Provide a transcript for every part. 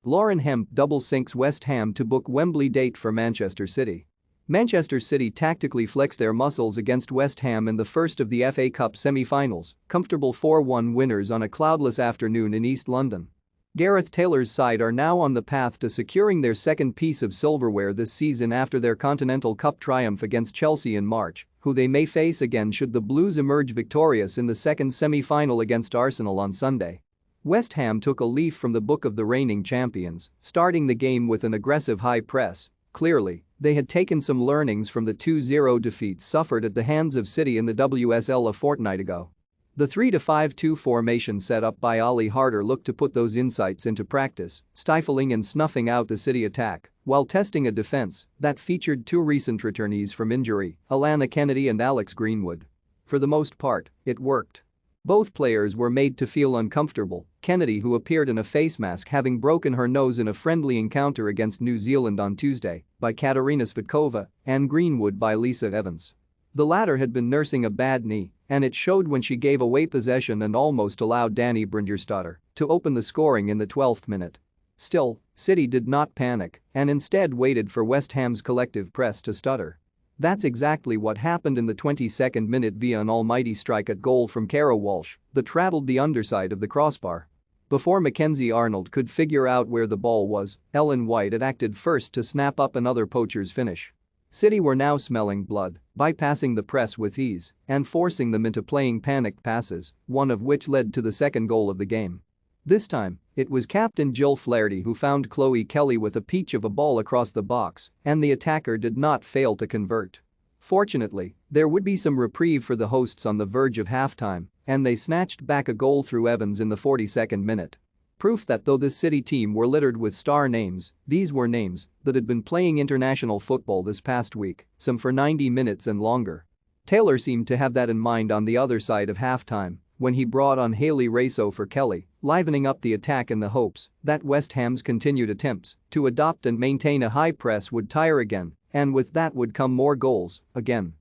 Lauren Hemp double sinks West Ham to book Wembley date for Manchester City. Manchester City tactically flexed their muscles against West Ham in the first of the FA Cup semi-finals, comfortable 4-1 winners on a cloudless afternoon in East London. Gareth Taylor's side are now on the path to securing their second piece of silverware this season after their Continental Cup triumph against Chelsea in March, who they may face again should the Blues emerge victorious in the second semi-final against Arsenal on Sunday. West Ham took a leaf from the book of the reigning champions, starting the game with an aggressive high press. Clearly, they had taken some learnings from the 2-0 defeat suffered at the hands of City in the WSL a fortnight ago. The 3-5-2 formation set up by Ollie Harder looked to put those insights into practice, stifling and snuffing out the City attack while testing a defense that featured two recent returnees from injury, Alana Kennedy and Alex Greenwood. For the most part, it worked. Both players were made to feel uncomfortable, Kennedy, who appeared in a face mask having broken her nose in a friendly encounter against New Zealand on Tuesday, by Katarina Svitkova, and Greenwood by Lisa Evans. The latter had been nursing a bad knee, and it showed when she gave away possession and almost allowed Dani Brynjarsdottir to open the scoring in the 12th minute. Still, City did not panic and instead waited for West Ham's collective press to stutter. That's exactly what happened in the 22nd minute via an almighty strike at goal from Cara Walsh that traveled the underside of the crossbar. Before Mackenzie Arnold could figure out where the ball was, Ellen White had acted first to snap up another poacher's finish. City were now smelling blood, bypassing the press with ease and forcing them into playing panicked passes, one of which led to the second goal of the game. This time, it was captain Jill Flaherty who found Chloe Kelly with a peach of a ball across the box, and the attacker did not fail to convert. Fortunately, there would be some reprieve for the hosts on the verge of halftime, and they snatched back a goal through Evans in the 42nd minute. Proof that though this City team were littered with star names, these were names that had been playing international football this past week, some for 90 minutes and longer. Taylor seemed to have that in mind on the other side of halftime when he brought on Hayley Raso for Kelly, livening up the attack in the hopes that West Ham's continued attempts to adopt and maintain a high press would tire again, and with that would come more goals, again.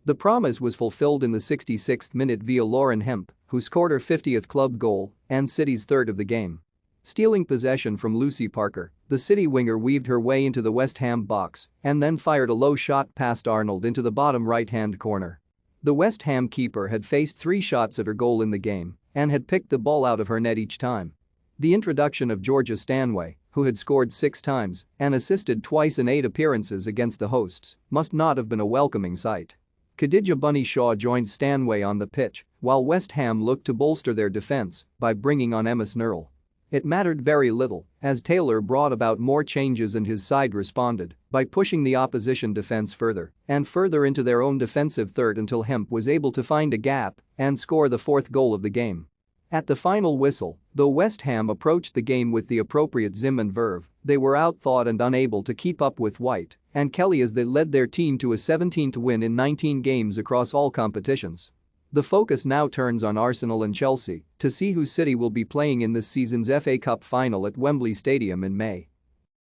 The promise was fulfilled in the 66th minute via Lauren Hemp, who scored her 50th club goal and City's third of the game. Stealing possession from Lucy Parker, the City winger weaved her way into the West Ham box and then fired a low shot past Arnold into the bottom right-hand corner. The West Ham keeper had faced 3 shots at her goal in the game and had picked the ball out of her net each time. The introduction of Georgia Stanway, who had scored 6 times and assisted twice in 8 appearances against the hosts, must not have been a welcoming sight. Khadija Bunny Shaw joined Stanway on the pitch, while West Ham looked to bolster their defense by bringing on Emma Snurl. It mattered very little, as Taylor brought about more changes and his side responded by pushing the opposition defense further and further into their own defensive third until Hemp was able to find a gap and score the 4th goal of the game. At the final whistle, though West Ham approached the game with the appropriate zim and verve, they were outthought and unable to keep up with White and Kelly as they led their team to a 17th win in 19 games across all competitions. The focus now turns on Arsenal and Chelsea to see who City will be playing in this season's FA Cup final at Wembley Stadium in May.